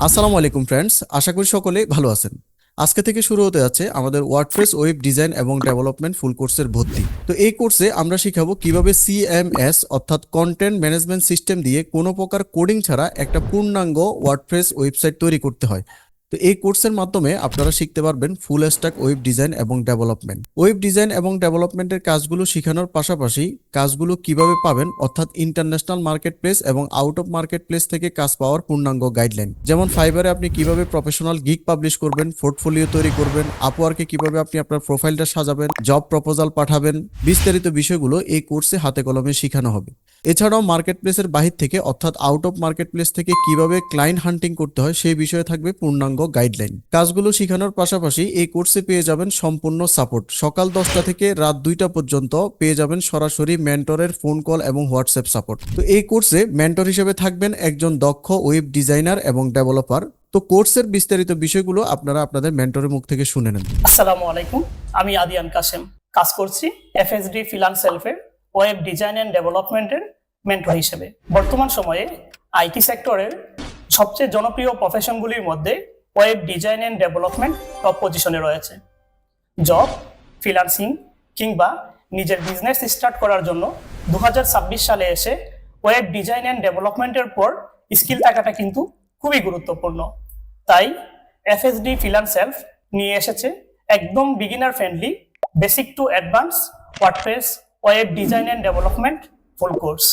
আসসালামু আলাইকুম ফ্রেন্ডস, আশা করি সকলে ভালো আছেন। আজকে থেকে শুরু হতে যাচ্ছে আমাদের ওয়ার্ডপ্রেস ওয়েব ডিজাইন এবং ডেভেলপমেন্ট ফুল কোর্সের ভর্তি। তো এই কোর্সে আমরা শিখাবো কিভাবে সিএমএস অর্থাৎ কন্টেন্ট ম্যানেজমেন্ট সিস্টেম দিয়ে কোনো প্রকার কোডিং ছাড়া একটা পূর্ণাঙ্গ ওয়ার্ডপ্রেস ওয়েবসাইট তৈরি করতে হয়। তো এই কোর্সের মাধ্যমে আপনারা শিখতে পারবেন ফুল স্ট্যাক ওয়েব ডিজাইন এবং ডেভেলপমেন্ট। ওয়েব ডিজাইন এবং ডেভেলপমেন্টের কাজগুলো শেখানোর পাশাপাশি কাজগুলো কিভাবে পাবেন অর্থাৎ ইন্টারন্যাশনাল মার্কেট প্লেস এবং আউট অফ মার্কেট প্লেস থেকে কাজ পাওয়ার পূর্ণাঙ্গ গাইডলাইন, যেমন ফাইবারে আপনি কিভাবে প্রফেশনাল গিগ পাবলিশ করবেন, পোর্টফোলিও তৈরি করবেন, আপওয়ার্কে কিভাবে আপনি আপনার প্রোফাইলটা সাজাবেন, জব প্রপোজাল পাঠাবেন, বিস্তারিত বিষয়গুলো এই কোর্সে হাতে কলমে শেখানো হবে। এছাড়াও মার্কেট প্লেসের বাহির থেকে অর্থাৎ আউট অফ মার্কেট প্লেস থেকে কিভাবে ক্লায়েন্ট হান্টিং করতে হয় সেই বিষয়ে থাকবে পূর্ণাঙ্গ গাইডলাইন। কাজগুলো শেখানোর পাশাপাশি এই কোর্সে পেয়ে যাবেন সম্পূর্ণ সাপোর্ট। সকাল 10টা থেকে রাত 2টা পর্যন্ত পেয়ে যাবেন সরাসরি মেন্টরের ফোন কল এবং হোয়াটসঅ্যাপ সাপোর্ট। তো এই কোর্সে মেন্টর হিসেবে থাকবেন একজন দক্ষ ওয়েব ডিজাইনার এবং ডেভেলপার। তো কোর্সের বিস্তারিত বিষয়গুলো আপনারা আপনাদের মেন্টরের মুখ থেকে শুনে নেন। আসসালামু আলাইকুম, আমি আদিয়ান কাসেম কাজ করছি এফএসডি ফ্রিল্যান্স সেলফের ওয়েব ডিজাইন এন্ড ডেভেলপমেন্টের মেন্টর হিসেবে। বর্তমান সময়ে আইটি সেক্টরের সবচেয়ে জনপ্রিয় প্রফেশনগুলির মধ্যে web design and development top পজিশনে রয়েছে। জব, ফ্রিল্যান্সিং কিংবা নিজের বিজনেস স্টার্ট করার জন্য 2026 সালে এসে ওয়েব ডিজাইন এন্ড ডেভেলপমেন্টের পর স্কিল থাকাটা কিন্তু খুবই গুরুত্বপূর্ণ। তাই এফএসডি ফ্রিল্যান্স সেলফ নিয়ে এসেছে একদম beginner friendly basic to advance WordPress web design and development full course.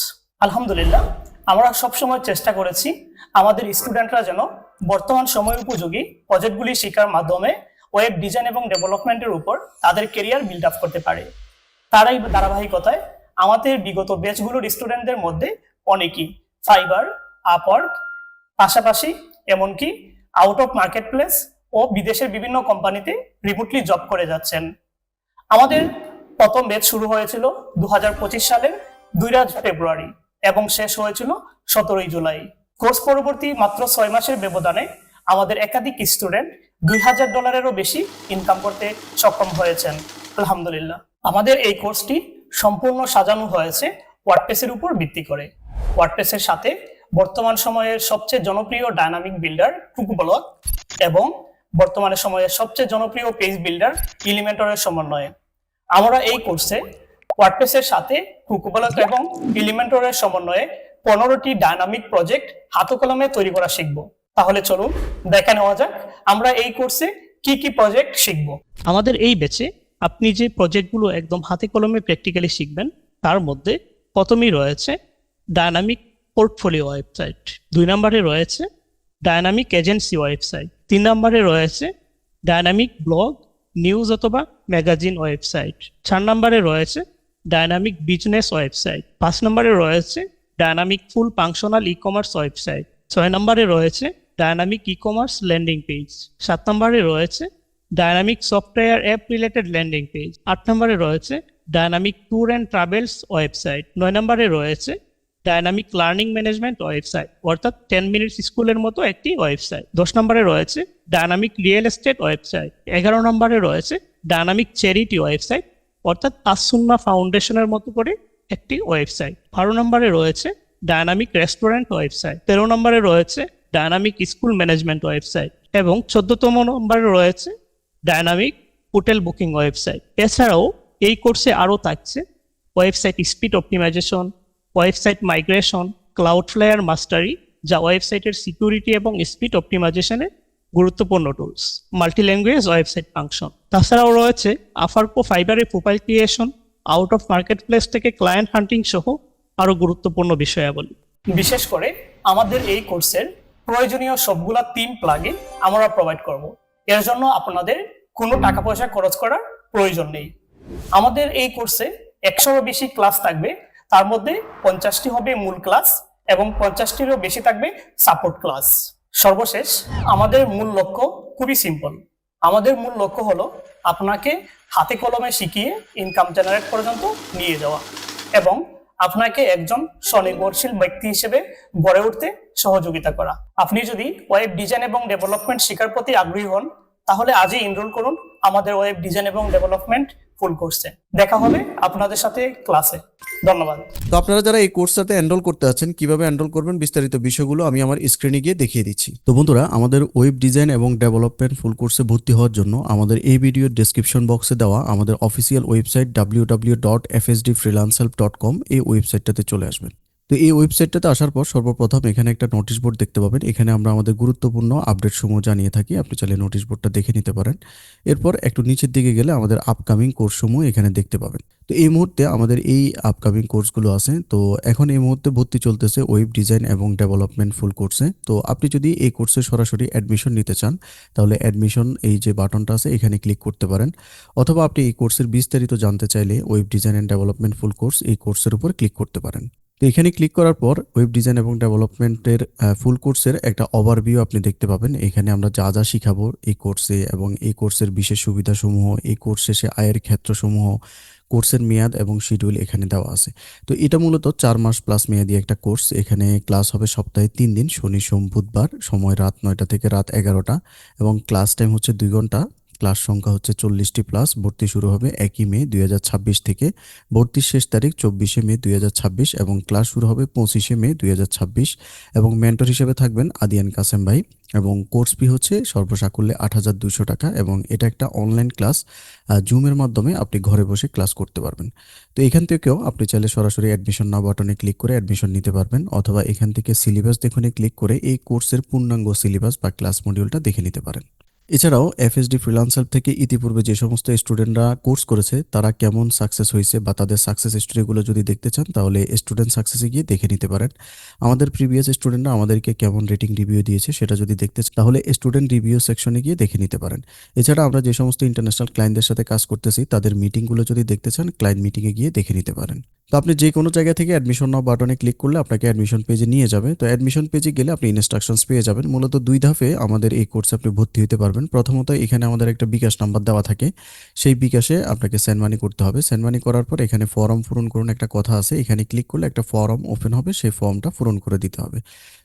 আলহামদুলিল্লাহ, আমরা সবসময় চেষ্টা করেছি আমাদের স্টুডেন্টরা যেন বর্তমান সময় উপযোগী প্রজেক্টগুলি শেখার মাধ্যমে ওয়েব ডিজাইন এবং ডেভেলপমেন্টের উপর তাদের কেরিয়ার বিল্ড আপ করতে পারে। তারাই ধারাবাহিকতায় আমাদের বিগত ব্যাচগুলোর স্টুডেন্টদের মধ্যে অনেকেই ফাইবার, আপওয়ার্ক, পাশাপাশি এমনকি আউট অফ মার্কেট প্লেস ও বিদেশের বিভিন্ন কোম্পানিতে রিমোটলি জব করে যাচ্ছেন। আমাদের প্রথম ব্যাচ শুরু হয়েছিল 2025 সালের 2 ফেব্রুয়ারি এবং শেষ হয়েছিল 17 জুলাই। কোর্স পরবর্তী মাত্র 6 মাসের ব্যবধানে আমাদের একাধিক স্টুডেন্ট $2000 বেশি ইনকাম করতে সক্ষম হয়েছেন আলহামদুলিল্লাহ। আমাদের এই কোর্সটি সম্পূর্ণ সাজানো হয়েছে ওয়ার্ডপ্রেসের উপর ভিত্তি করে। ওয়ার্ডপ্রেসের সাথে বর্তমান সময়ের সবচেয়ে জনপ্রিয় ডায়নামিক বিল্ডার কুকুবলক এবং বর্তমানে সময়ের সবচেয়ে জনপ্রিয় পেজ বিল্ডার এলিমেন্টরের সমন্বয়ে আমরা এই কোর্সে ওয়ার্ডপ্রেসের সাথে কুকুবলক এবং এলিমেন্টরের সমন্বয়ে 15টি ডায়নামিক প্রজেক্ট হাতে কলমে তৈরি করা শিখব। তাহলে চলুন দেখে নেওয়া যাক আমরা এই কোর্সে কি কি প্রজেক্ট শিখব। আমাদের এই ব্যাচে আপনি যে প্রজেক্টগুলো একদম হাতে কলমে প্র্যাকটিক্যালি শিখবেন তার মধ্যে প্রথমেই রয়েছে ডায়নামিক পোর্টফোলিও ওয়েবসাইট, 2 নম্বরে রয়েছে ডায়নামিক এজেন্সি ওয়েবসাইট, 3 নম্বরে রয়েছে ডায়নামিক ব্লগ, নিউজ অথবা ম্যাগাজিন ওয়েবসাইট, 4 নম্বরে রয়েছে ডায়নামিক বিজনেস ওয়েবসাইট, 5 নম্বরে রয়েছে ডায়নামিক ফুল ফাংশনাল ই কমার্স ওয়েবসাইট, 6 নম্বরে রয়েছে dynamic e commerce landing page, 7 নম্বরে রয়েছে dynamic software app related landing page, 8 নম্বরে রয়েছে dynamic tour and travels website, 9 নম্বরে রয়েছে ডায়নামিক লার্নিং ম্যানেজমেন্ট ওয়েবসাইট অর্থাৎ 10 মিনিটস স্কুলের মতো একটি ওয়েবসাইট, 10 নম্বরে রয়েছে ডায়নামিক রিয়েল এস্টেট ওয়েবসাইট, 11 নম্বরে রয়েছে ডায়নামিক চ্যারিটি ওয়েবসাইট অর্থাৎ আসুন্না ফাউন্ডেশনের মতো করে একটি ওয়েবসাইট, 12 নম্বরে রয়েছে ডায়নামিক রেস্টুরেন্ট ওয়েবসাইট, 13 নম্বরে রয়েছে ডায়নামিক স্কুল ম্যানেজমেন্ট ওয়েবসাইট এবং 14তম নম্বরে রয়েছে ডায়নামিক হোটেল বুকিং ওয়েবসাইট। এছাড়াও এই কোর্সে আরও থাকছে website speed optimisation, website migration, Cloudflare mastery যা ওয়েবসাইটের সিকিউরিটি এবং স্পিড অপটিমাইজেশনের গুরুত্বপূর্ণ tools, multi language website function. তাছাড়াও রয়েছে আফারকো ফাইবারের profile creation, out of marketplace থেকে ক্লায়েন্ট হান্টিং সহ আরও গুরুত্বপূর্ণ বিষয়াবলী। বিশেষ করে আমাদের এই কোর্সের প্রয়োজনীয় সবগুলা 3 প্লাগইন আমরা প্রোভাইড করব। এর জন্য আপনাদের কোনো টাকা পয়সা খরচ করার প্রয়োজন নেই। আমাদের এই কোর্সে 100-এরও বেশি ক্লাস থাকবে, তার মধ্যে 50টি হবে মূল ক্লাস এবং 50টিরও বেশি থাকবে সাপোর্ট ক্লাস। সর্বশেষ আমাদের মূল লক্ষ্য খুবই সিম্পল। আমাদের মূল লক্ষ্য হলো আপনাকে হাতে কলমে শিখিয়ে ইনকাম জেনারেট পর্যন্ত নিয়ে যাওয়া এবং আপনাকে একজন স্বনির্ভরশীল ব্যক্তি হিসেবে গড়ে উঠতে সহযোগিতা করা। আপনি যদি ওয়েব ডিজাইন এবং ডেভেলপমেন্ট শেখার প্রতি আগ্রহী হন তাহলে আজই এনরোল করুন আমাদের ওয়েব ডিজাইন এবং ডেভেলপমেন্ট ফুল কোর্সে। দেখা হবে আপনাদের সাথে ক্লাসে। ধন্যবাদ। তো আপনারা যারা এই কোর্সটাতে এনরোল করতে আছেন, কিভাবে এনরোল করবেন বিস্তারিত বিষয়গুলো আমি আমার স্ক্রিনে গিয়ে দেখিয়ে দিচ্ছি। তো বন্ধুরা, আমাদের ওয়েব ডিজাইন এবং ডেভেলপমেন্ট ফুল কোর্সে ভর্তি হওয়ার জন্য আমাদের এই ভিডিওর ডেসক্রিপশন বক্সে দেওয়া আমাদের অফিসিয়াল ওয়েবসাইট www.fsdfreelancehelp.com এই ওয়েবসাইটটাতে চলে আসবেন। তো এই ওয়েবসাইটটাতে আসার পর সর্বপ্রথম এখানে একটা নোটিশ বোর্ড দেখতে পাবেন। এখানে আমরা আমাদের গুরুত্বপূর্ণ আপডেট সমূহ জানিয়ে থাকি, আপনি চাইলে নোটিশ বোর্ডটা দেখে নিতে পারেন। এরপর একটু নিচের দিকে গেলে আমাদের আপকামিং কোর্স সমূহ এখানে দেখতে পাবেন। তো এই মুহূর্তে আমাদের এই আপকামিং কোর্সগুলো আছে। তো এখন এই মুহূর্তে ভর্তি চলতেছে ওয়েব ডিজাইন এবং ডেভেলপমেন্ট ফুল কোর্সে। তো আপনি যদি এই কোর্সে সরাসরি অ্যাডমিশন নিতে চান, তাহলে অ্যাডমিশন এই যে বাটনটা আছে এখানে ক্লিক করতে পারেন। অথবা আপনি এই কোর্সের বিস্তারিত জানতে চাইলে web design and development full course এই কোর্সের উপর ক্লিক করতে পারেন। তো এখানে ক্লিক করার পর ওয়েব ডিজাইন এবং ডেভেলপমেন্টের ফুল কোর্সের একটা ওভারভিউ আপনি দেখতে পাবেন। এখানে আমরা যা যা শিখাবো এই কোর্সে এবং এই কোর্সের বিশেষ সুবিধাসমূহ, এই কোর্স শেষে আয়ের ক্ষেত্রসমূহ, কোর্সের মেয়াদ এবং শিডিউল এখানে দেওয়া আছে। তো এটা মূলত 4 মাস প্লাস মেয়াদি একটা কোর্স। এখানে ক্লাস হবে সপ্তাহে 3 দিন, শনি সোম বুধবার, সময় রাত 9টা থেকে রাত 11টা এবং ক্লাস টাইম হচ্ছে 2 ঘন্টা। ক্লাস সংখ্যা হচ্ছে 40টি প্লাস। ভর্তি শুরু হবে 1 মে 2026 থেকে। ভর্তির শেষ তারিখ 24 মে 2026 এবং ক্লাস শুরু হবে 25 মে 2026 এবং মেন্টর হিসেবে থাকবেন আদিয়ান কাসেম ভাই এবং কোর্স ফি হচ্ছে সর্বসাকুল্যে 8,200 টাকা এবং এটা একটা অনলাইন ক্লাস। জুমের মাধ্যমে আপনি ঘরে বসে ক্লাস করতে পারবেন। তো এখান থেকেও আপনি চাইলে সরাসরি অ্যাডমিশন নাও বাটনে ক্লিক করে অ্যাডমিশন নিতে পারবেন অথবা এখান থেকে সিলেবাস দেখুনে ক্লিক করে এই কোর্সের পূর্ণাঙ্গ সিলেবাস বা ক্লাস মডিউলটা দেখে নিতে পারেন। এছাড়াও এফএসডি ফ্রিল্যান্স হেল্প থেকে ইতিপূর্বে যে সমস্ত স্টুডেন্টরা কোর্স করেছে তারা কেমন সাকসেস হয়েছে বা তাদের সাকসেস স্টোরিগুলো যদি দেখতে চান তাহলে স্টুডেন্ট সাকসেসে গিয়ে দেখে নিতে পারেন। আমাদের প্রিভিয়াস স্টুডেন্টরা আমাদেরকে কেমন রেটিং রিভিউ দিয়েছে সেটা যদি দেখতে চান তাহলে স্টুডেন্ট রিভিউ সেকশনে গিয়ে দেখে নিতে পারেন। এছাড়া আমরা যে সমস্ত ইন্টারন্যাশনাল ক্লায়েন্টদের সাথে কাজ করতেছি তাদের মিটিংগুলো যদি দেখতে চান ক্লায়েন্ট মিটিংয়ে গিয়ে দেখে নিতে পারেন। তো আপনি যে কোনো জায়গা থেকে অ্যাডমিশন নাও বাটনে ক্লিক করলে আপনাকে অ্যাডমিশন পেজে নিয়ে যাবে। তো অ্যাডমিশন পেজে গেলে আপনি ইনস্ট্রাকশনস পেয়ে যাবেন। মূলত 2 ধাপে আমাদের এই কোর্সে আপনি ভর্তি হতে পারবেন। প্রথমত এখানে আমাদের একটা বিকাশ নাম্বার দেওয়া থাকে, সেই বিকাশে আপনাকে সেন্ড মানি করতে হবে। সেন্ড মানি করার পর এখানে ফর্ম পূরণ করুন একটা কথা আছে, এখানে ক্লিক করলে একটা ফর্ম ওপেন হবে, সেই ফর্মটা পূরণ করে দিতে হবে।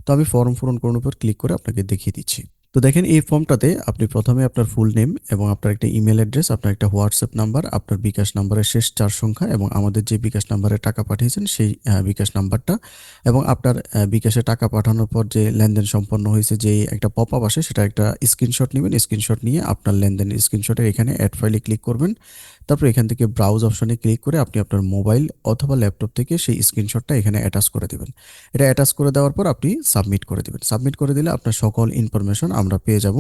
তো আমি ফর্ম পূরণ করার উপর ক্লিক করে আপনাকে দেখিয়ে দিচ্ছি। তো দেখেন এই ফর্মটাতে আপনি প্রথমে আপনার ফুল নেম এবং আপনার একটা ইমেল অ্যাড্রেস, আপনার একটা হোয়াটসঅ্যাপ নাম্বার, আপনার বিকাশ নাম্বারের শেষ 4 সংখ্যা এবং আমাদের যে বিকাশ নাম্বারে টাকা পাঠিয়েছেন সেই বিকাশ নাম্বারটা এবং আপনার বিকাশে টাকা পাঠানোর পর যে লেনদেন সম্পন্ন হয়েছে যে একটা পপ আপ আসে সেটা একটা স্ক্রিনশট নেবেন। স্ক্রিনশট নিয়ে আপনার লেনদেনের স্ক্রিনশটের এখানে অ্যাড ফাইলে ক্লিক করবেন। তারপর এখান থেকে ব্রাউজ অপশনে ক্লিক করে আপনি আপনার মোবাইল অথবা ল্যাপটপ থেকে সেই স্ক্রিনশটটা এখানে অ্যাটাচ করে দেবেন। এটা অ্যাটাচ করে দেওয়ার পর আপনি সাবমিট করে দেবেন। সাবমিট করে দিলে আপনার সকল ইনফরমেশন আমরা পেয়ে যাব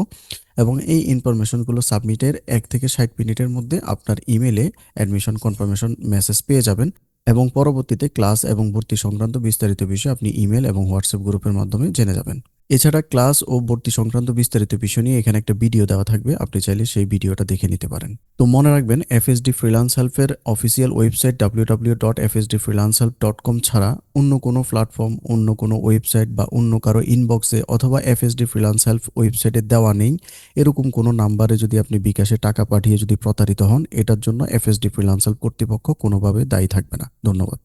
এবং এই ইনফরমেশনগুলো সাবমিটের 1 থেকে 60 মিনিটের মধ্যে আপনার ইমেলে অ্যাডমিশন কনফার্মেশন মেসেজ পেয়ে যাবেন এবং পরবর্তীতে ক্লাস এবং ভর্তি সংক্রান্ত বিস্তারিত বিষয় আপনি ইমেল এবং হোয়াটসঅ্যাপ গ্রুপের মাধ্যমে জেনে যাবেন। এছাড়া ক্লাস ও ভর্তি সংক্রান্ত বিস্তারিত বিষয় নিয়ে এখানে একটা ভিডিও দেওয়া থাকবে, আপনি চাইলে সেই ভিডিওটা দেখে নিতে পারেন। তো মনে রাখবেন এফএসডি ফ্রিল্যান্স হেল্পের অফিসিয়াল ওয়েবসাইট www.fsdfreelancehelp.com ছাড়া অন্য কোনো প্ল্যাটফর্ম, অন্য কোনো ওয়েবসাইট বা অন্য কারো ইনবক্সে অথবা এফএসডি ফ্রিল্যান্স হেল্প ওয়েবসাইটে দেওয়া নেই এরকম কোনো নাম্বারে যদি আপনি বিকাশে টাকা পাঠিয়ে যদি প্রতারিত হন, এটার জন্য এফএসডি ফ্রিল্যান্স হেল্প কর্তৃপক্ষ কোনোভাবে দায়ী থাকবে না। ধন্যবাদ।